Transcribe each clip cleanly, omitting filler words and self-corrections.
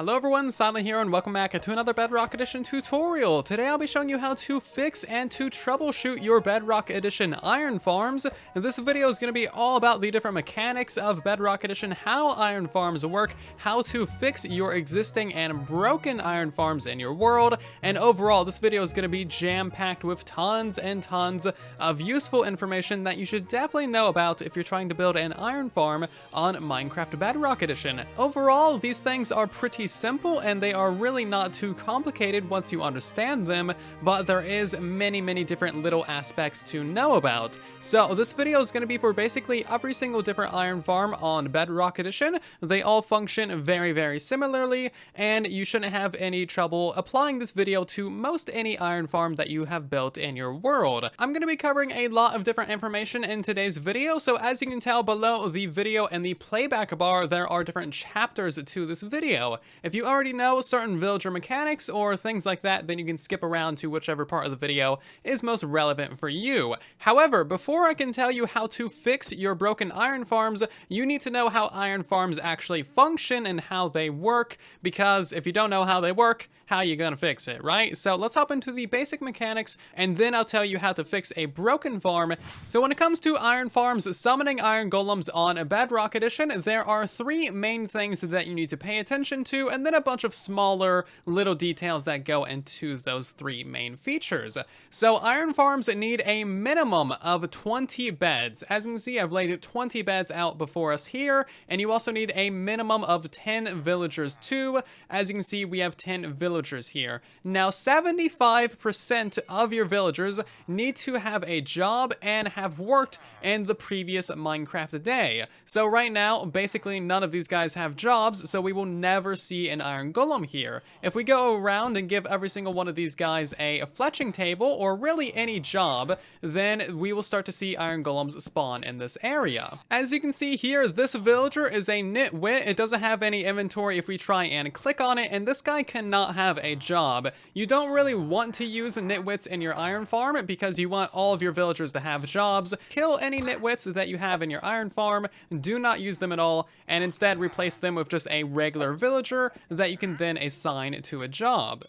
Hello everyone, Silent here and welcome back to another Bedrock Edition tutorial. Today I'll be showing you how to fix and to troubleshoot your Bedrock Edition iron farms. And this video is going to be all about the different mechanics of Bedrock Edition, how iron farms work, how to fix your existing and broken iron farms in your world, and overall this video is going to be jam-packed with tons and tons of useful information that you should definitely know about if you're trying to build an iron farm on Minecraft Bedrock Edition. Overall, these things are pretty simple and they are really not too complicated once you understand them, but there is many different little aspects to know about. So this video is going to be for basically every single different iron farm on Bedrock Edition. They all function very similarly, and you shouldn't have any trouble applying this video to most any iron farm that you have built in your world. I'm going to be covering a lot of different information in today's video, so as you can tell below the video and the playback bar, there are different chapters to this video. If you already know certain villager mechanics or things like that, then you can skip around to whichever part of the video is most relevant for you. However, before I can tell you how to fix your broken iron farms, you need to know how iron farms actually function and how they work, because if you don't know how they work, how are you gonna fix it, right? So let's hop into the basic mechanics and then I'll tell you how to fix a broken farm. So when it comes to iron farms, summoning iron golems on Bedrock Edition, there are three main things that you need to pay attention to, and then a bunch of smaller little details that go into those three main features. So iron farms need a minimum of 20 beds. As you can see, I've laid 20 beds out before us here, and you also need a minimum of 10 villagers too. As you can see, we have 10 villagers here. Now, 75% of your villagers need to have a job and have worked in the previous Minecraft day. So right now, basically none of these guys have jobs, so we will never see an iron golem here. If we go around and give every single one of these guys a fletching table, or really any job, then we will start to see iron golems spawn in this area. As you can see here, this villager is a nitwit. It doesn't have any inventory if we try and click on it, and this guy cannot have a job. You don't really want to use nitwits in your iron farm because you want all of your villagers to have jobs. Kill any nitwits that you have in your iron farm, do not use them at all, and instead replace them with just a regular villager that you can then assign to a job.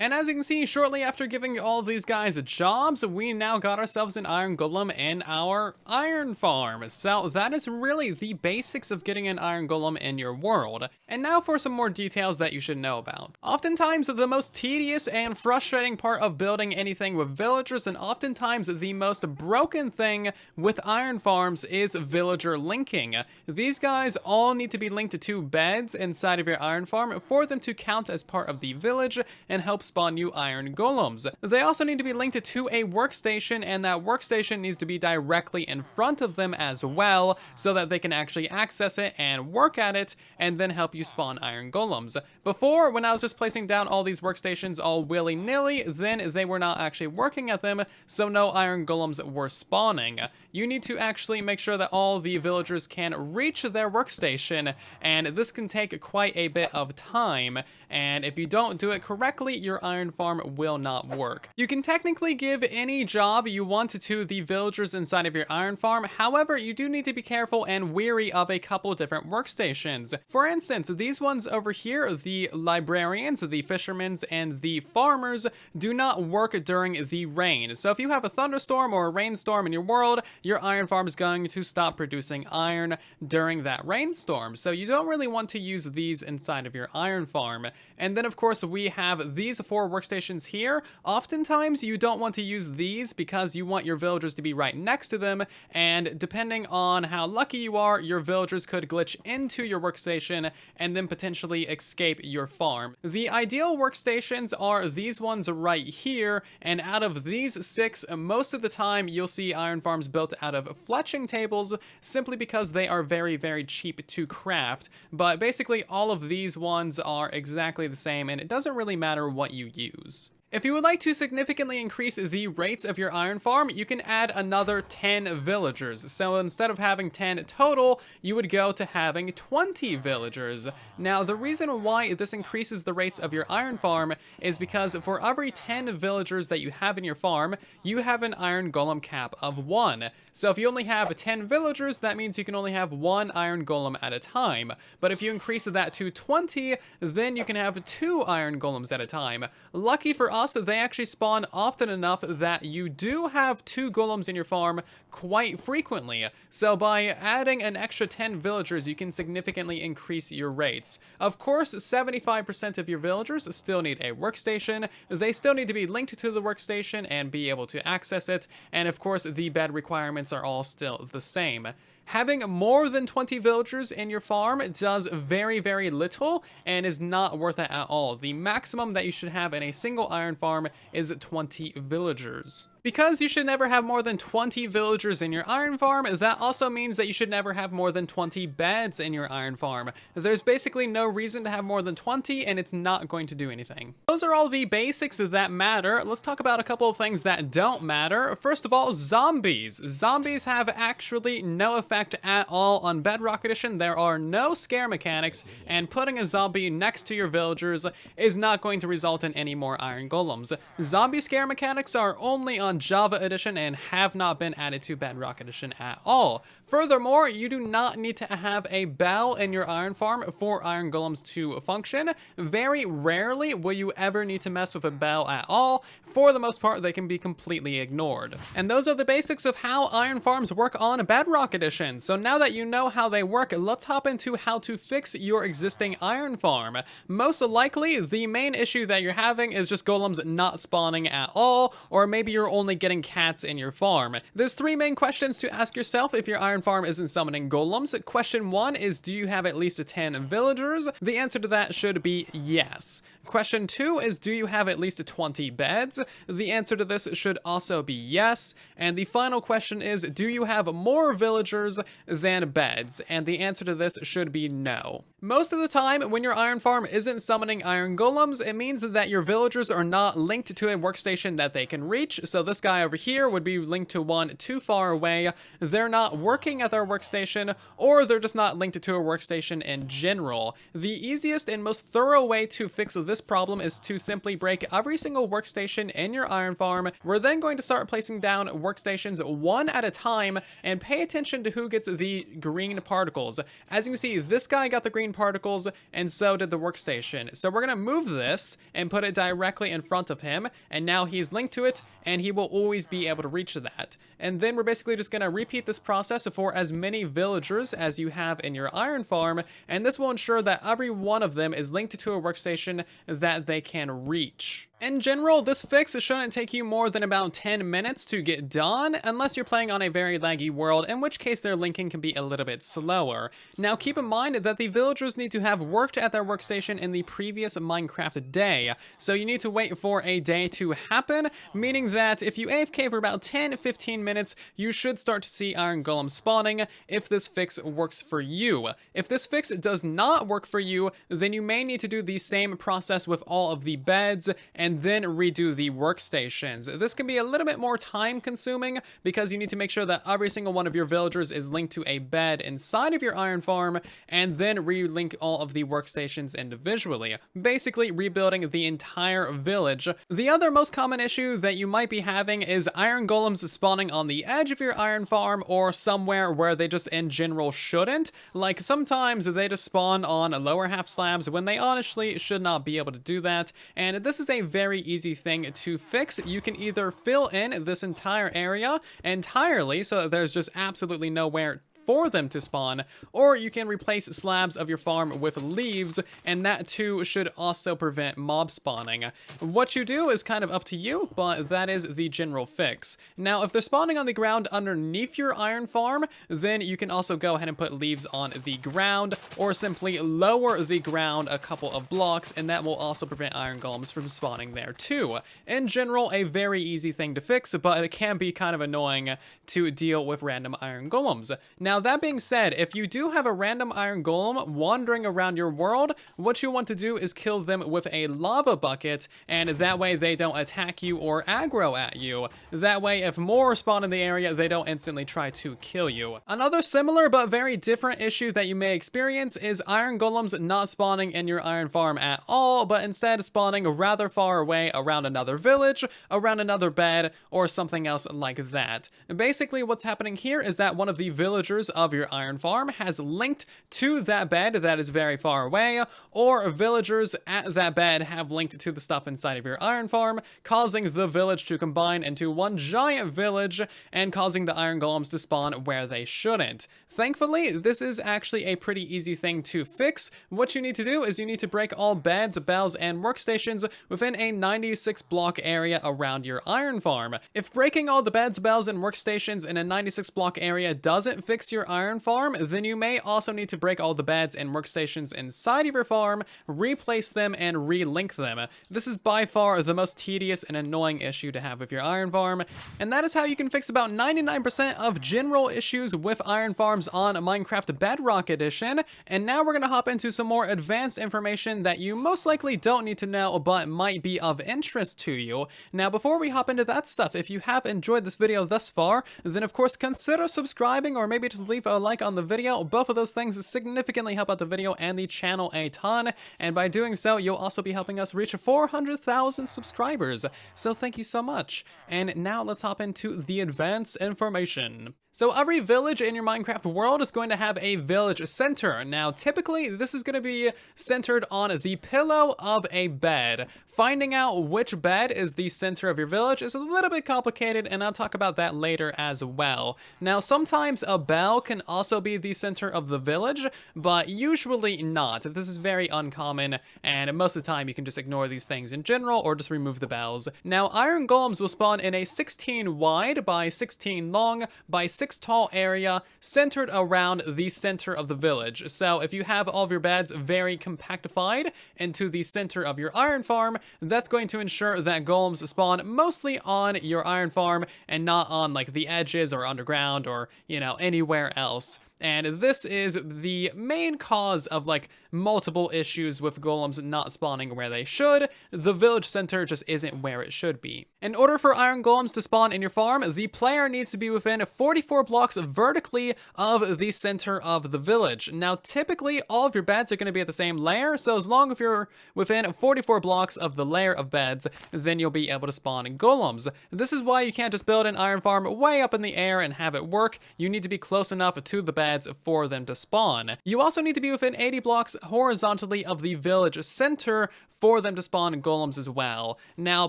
And as you can see, shortly after giving all of these guys jobs, we now got ourselves an iron golem in our iron farm. So that is really the basics of getting an iron golem in your world. And now for some more details that you should know about. Oftentimes, the most tedious and frustrating part of building anything with villagers, and oftentimes the most broken thing with iron farms, is villager linking. These guys all need to be linked to beds inside of your iron farm for them to count as part of the village and help spawn you iron golems. They also need to be linked to a workstation, and that workstation needs to be directly in front of them as well, so that they can actually access it and work at it, and then help you spawn iron golems. Before, when I was just placing down all these workstations all willy-nilly, then they were not actually working at them, so no iron golems were spawning. You need to actually make sure that all the villagers can reach their workstation, and this can take quite a bit of time, and if you don't do it correctly, your iron farm will not work. You can technically give any job you want to the villagers inside of your iron farm. However, you do need to be careful and wary of a couple different workstations. For instance, these ones over here, the librarians, the fishermen, and the farmers, do not work during the rain. So if you have a thunderstorm or a rainstorm in your world, your iron farm is going to stop producing iron during that rainstorm. So you don't really want to use these inside of your iron farm. And then of course we have these 4 workstations here. Oftentimes you don't want to use these because you want your villagers to be right next to them, and depending on how lucky you are, your villagers could glitch into your workstation and then potentially escape your farm. The ideal workstations are these ones right here, and out of these 6, most of the time you'll see iron farms built out of fletching tables simply because they are very cheap to craft. But basically all of these ones are exactly the same, and it doesn't really matter what you use. If you would like to significantly increase the rates of your iron farm, you can add another 10 villagers. So instead of having 10 total, you would go to having 20 villagers. Now, the reason why this increases the rates of your iron farm is because for every 10 villagers that you have in your farm, you have an iron golem cap of 1. So if you only have 10 villagers, that means you can only have 1 iron golem at a time. But if you increase that to 20, then you can have 2 iron golems at a time. Lucky for us, they actually spawn often enough that you do have 2 golems in your farm quite frequently. So by adding an extra 10 villagers, you can significantly increase your rates. Of course, 75% of your villagers still need a workstation. They still need to be linked to the workstation and be able to access it. And of course, the bed requirements are all still the same. Having more than 20 villagers in your farm does very, very little and is not worth it at all. The maximum that you should have in a single iron farm is 20 villagers. Because you should never have more than 20 villagers in your iron farm, that also means that you should never have more than 20 beds in your iron farm. There's basically no reason to have more than 20, and it's not going to do anything. Those are all the basics that matter. Let's talk about a couple of things that don't matter. First of all, zombies. Zombies have actually no effect at all on Bedrock Edition. There are no scare mechanics, and putting a zombie next to your villagers is not going to result in any more iron golems. Zombie scare mechanics are only on Java Edition and have not been added to Bedrock Edition at all. Furthermore, you do not need to have a bell in your iron farm for iron golems to function. Very rarely will you ever need to mess with a bell at all. For the most part, they can be completely ignored. And those are the basics of how iron farms work on Bedrock Edition. So now that you know how they work, let's hop into how to fix your existing iron farm. Most likely, the main issue that you're having is just golems not spawning at all, or maybe you're only getting cats in your farm. There's 3 main questions to ask yourself if your iron farm isn't summoning golems. Question 1 is, do you have at least 10 villagers? The answer to that should be yes. Question 2 is, do you have at least 20 beds? The answer to this should also be yes. And the final question is, do you have more villagers than beds? And the answer to this should be no. Most of the time, when your iron farm isn't summoning iron golems, it means that your villagers are not linked to a workstation that they can reach. So this guy over here would be linked to one too far away. They're not working at their workstation, or they're just not linked to a workstation in general. The easiest and most thorough way to fix this problem is to simply break every single workstation in your iron farm. We're then going to start placing down workstations one at a time and pay attention to who gets the green particles. As you can see, this guy got the green particles and so did the workstation. So we're going to move this and put it directly in front of him, and now he's linked to it and he will always be able to reach that. And then we're basically just going to repeat this process for as many villagers as you have in your iron farm, and this will ensure that every one of them is linked to a workstation that they can reach. In general, this fix shouldn't take you more than about 10 minutes to get done, unless you're playing on a very laggy world, in which case their linking can be a little bit slower. Now keep in mind that the villagers need to have worked at their workstation in the previous Minecraft day, so you need to wait for a day to happen, meaning that if you AFK for about 10-15 minutes, you should start to see iron golems spawning if this fix works for you. If this fix does not work for you, then you may need to do the same process with all of the beds and then redo the workstations. This can be a little bit more time consuming because you need to make sure that every single one of your villagers is linked to a bed inside of your iron farm and then relink all of the workstations individually, basically rebuilding the entire village. The other most common issue that you might be having is iron golems spawning on the edge of your iron farm or somewhere where they just in general shouldn't. Like sometimes they just spawn on lower half slabs when they honestly should not be able to do that, and this is a very easy thing to fix. You can either fill in this entire area entirely so that there's just absolutely nowhere for them to spawn, or you can replace slabs of your farm with leaves, and that too should also prevent mob spawning. What you do is kind of up to you, but that is the general fix. Now, if they're spawning on the ground underneath your iron farm, then you can also go ahead and put leaves on the ground, or simply lower the ground a couple of blocks, and that will also prevent iron golems from spawning there too. In general, a very easy thing to fix, but it can be kind of annoying to deal with random iron golems. Now, Now, that being said, if you do have a random iron golem wandering around your world, what you want to do is kill them with a lava bucket, and that way they don't attack you or aggro at you. That way, if more spawn in the area, they don't instantly try to kill you. Another similar but very different issue that you may experience is iron golems not spawning in your iron farm at all, but instead spawning rather far away around another village, around another bed, or something else like that. And basically, what's happening here is that one of the villagers of your iron farm has linked to that bed that is very far away, or villagers at that bed have linked to the stuff inside of your iron farm, causing the village to combine into one giant village and causing the iron golems to spawn where they shouldn't. Thankfully, this is actually a pretty easy thing to fix. What you need to do is you need to break all beds, bells, and workstations within a 96 block area around your iron farm. If breaking all the beds, bells, and workstations in a 96 block area doesn't fix your iron farm, then you may also need to break all the beds and workstations inside of your farm, replace them, and relink them. This is by far the most tedious and annoying issue to have with your iron farm, and that is how you can fix about 99% of general issues with iron farms on Minecraft Bedrock Edition. And now we're going to hop into some more advanced information that you most likely don't need to know but might be of interest to you. Now, before we hop into that stuff, if you have enjoyed this video thus far, then of course consider subscribing or maybe just leave a like on the video. Both of those things significantly help out the video and the channel a ton, and by doing so, you'll also be helping us reach 400,000 subscribers. So thank you so much. And now let's hop into the advanced information. So every village in your Minecraft world is going to have a village center. Now, typically, this is going to be centered on the pillow of a bed. Finding out which bed is the center of your village is a little bit complicated, and I'll talk about that later as well. Now, sometimes a bell can also be the center of the village, but usually not. This is very uncommon, and most of the time you can just ignore these things in general or just remove the bells. Now, iron golems will spawn in a 16 wide by 16 long by 6 tall area centered around the center of the village. So if you have all of your beds very compactified into the center of your iron farm, that's going to ensure that golems spawn mostly on your iron farm and not on like the edges or underground or, you know, anywhere else. And this is the main cause of like multiple issues with golems not spawning where they should. The village center just isn't where it should be. In order for iron golems to spawn in your farm, the player needs to be within 44 blocks vertically of the center of the village. Now, typically all of your beds are going to be at the same layer, so as long as you're within 44 blocks of the layer of beds, then you'll be able to spawn golems. This is why you can't just build an iron farm way up in the air and have it work. You need to be close enough to the beds for them to spawn. You also need to be within 80 blocks horizontally of the village center for them to spawn golems as well. Now,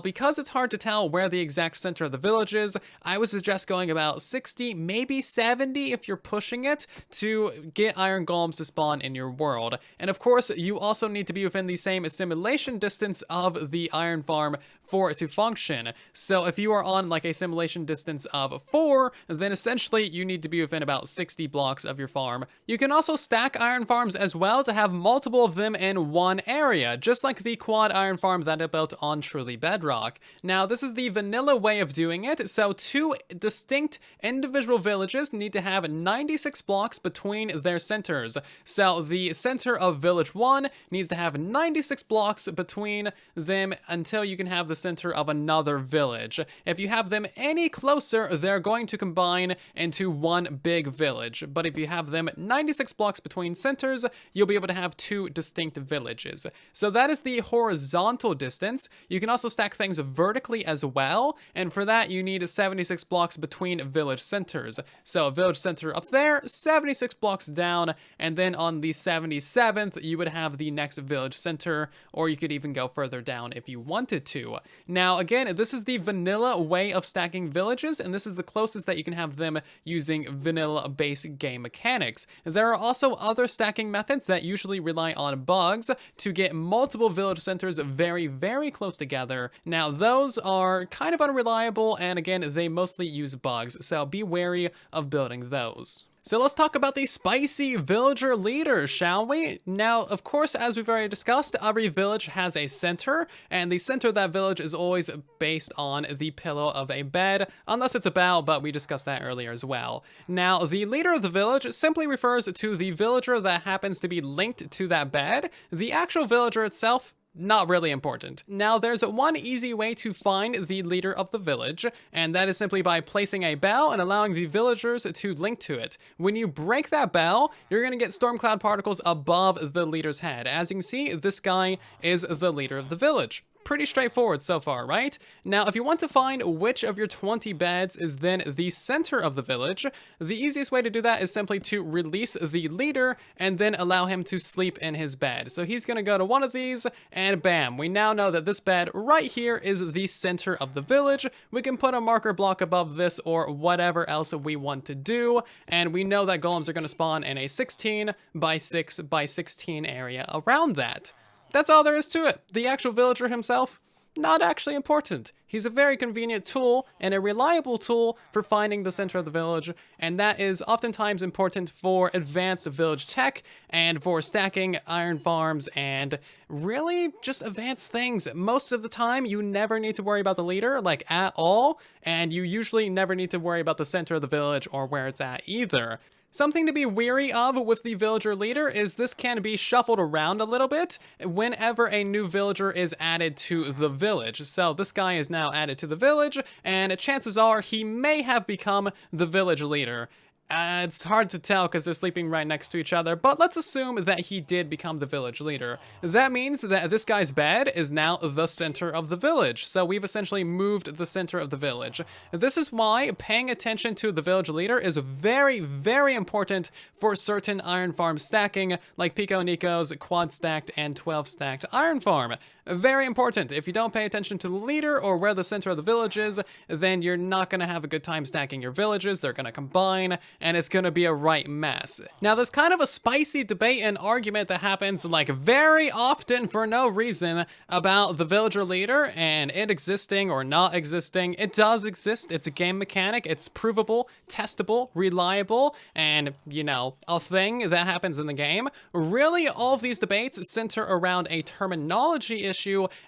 because it's hard to tell where the exact center of the village is, I would suggest going about 60, maybe 70 if you're pushing it, to get iron golems to spawn in your world. And of course, you also need to be within the same simulation distance of the iron farm for it to function. So if you are on like a simulation distance of 4, then essentially you need to be within about 60 blocks of your farm. You can also stack iron farms as well to have multiple of them in one area, just like the quad iron farm that I built on Truly Bedrock. Now, this is the vanilla way of doing it, so 2 distinct individual villages need to have 96 blocks between their centers. So the center of village 1 needs to have 96 blocks between them until you can have the center of another village. If you have them any closer, they're going to combine into one big village. But if you have them 96 blocks between centers, you'll be able to have 2 distinct villages. So that is the horizontal distance. You can also stack things vertically as well, and for that you need 76 blocks between village centers. So a village center up there, 76 blocks down, and then on the 77th you would have the next village center, or you could even go further down if you wanted to. Now again, this is the vanilla way of stacking villages, and this is the closest that you can have them using vanilla base game mechanics. There are also other stacking methods that usually rely on bugs to get multiple village centers very, very close together. Now, those are kind of unreliable, and again, they mostly use bugs, so be wary of building those. So let's talk about the spicy villager leader, shall we? Now, of course, as we've already discussed, every village has a center, and the center of that village is always based on the pillow of a bed, unless it's a bow, but we discussed that earlier as well. Now, the leader of the village simply refers to the villager that happens to be linked to that bed. The actual villager itself, not really important. Now, there's one easy way to find the leader of the village, and that is simply by placing a bell and allowing the villagers to link to it. When you break that bell, you're going to get storm cloud particles above the leader's head. As you can see, this guy is the leader of the village. Pretty straightforward so far, right? Now, if you want to find which of your 20 beds is then the center of the village, the easiest way to do that is simply to release the leader and then allow him to sleep in his bed. So he's going to go to one of these, and bam, we now know that this bed right here is the center of the village. We can put a marker block above this or whatever else we want to do, and we know that golems are going to spawn in a 16 by 6 by 16 area around that. That's all there is to it. The actual villager himself, not actually important. He's a very convenient tool and a reliable tool for finding the center of the village, and that is oftentimes important for advanced village tech and for stacking iron farms and really just advanced things. Most of the time, you never need to worry about the leader, like at all, and you usually never need to worry about the center of the village or where it's at either. Something to be wary of with the villager leader is this can be shuffled around a little bit whenever a new villager is added to the village. So this guy is now added to the village, and chances are he may have become the village leader. It's hard to tell because they're sleeping right next to each other, but let's assume that he did become the village leader. That means that this guy's bed is now the center of the village, so we've essentially moved the center of the village. This is why paying attention to the village leader is very, very important for certain iron farm stacking, like Pico Nico's quad stacked and 12 stacked iron farm. Very important. If you don't pay attention to the leader or where the center of the village is, then you're not going to have a good time stacking your villages. They're going to combine, and it's going to be a right mess. Now, there's kind of a spicy debate and argument that happens like very often for no reason about the villager leader and it existing or not existing. It does exist. It's a game mechanic. It's provable, testable, reliable, and, you know, a thing that happens in the game. Really, all of these debates center around a terminology issue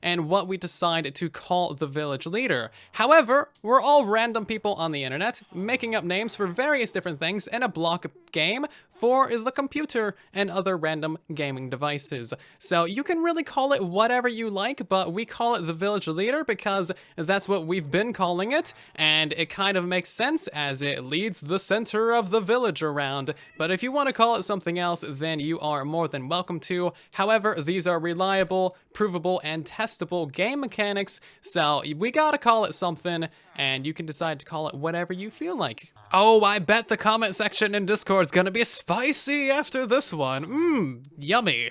and what we decide to call the village leader. However, we're all random people on the internet making up names for various different things in a block game for the computer and other random gaming devices. So you can really call it whatever you like, but we call it the village leader because that's what we've been calling it, and it kind of makes sense as it leads the center of the village around. But if you want to call it something else, then you are more than welcome to. However, these are reliable, provable, and testable game mechanics, so we gotta call it something, and you can decide to call it whatever you feel like. Oh, I bet the comment section in Discord's gonna be spicy after this one. Yummy.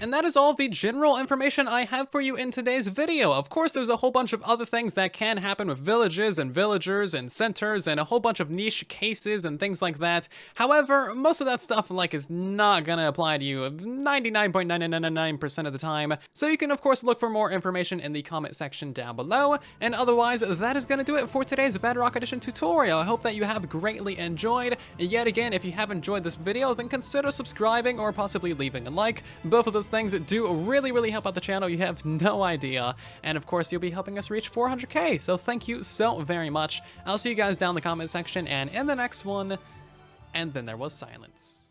And that is all the general information I have for you in today's video. Of course, there's a whole bunch of other things that can happen with villages and villagers and centers and a whole bunch of niche cases and things like that. However, most of that stuff is not gonna apply to you 99.999% of the time. So you can of course look for more information in the comment section down below. And otherwise, that is gonna do it for today's Bedrock Edition tutorial. I hope that you have greatly enjoyed. Yet again, if you have enjoyed this video, then consider subscribing or possibly leaving a like. Both of those things do really help out the channel. You have no idea. And of course, you'll be helping us reach 400k. So thank you so very much. I'll see you guys down in the comment section and in the next one. And then there was silence.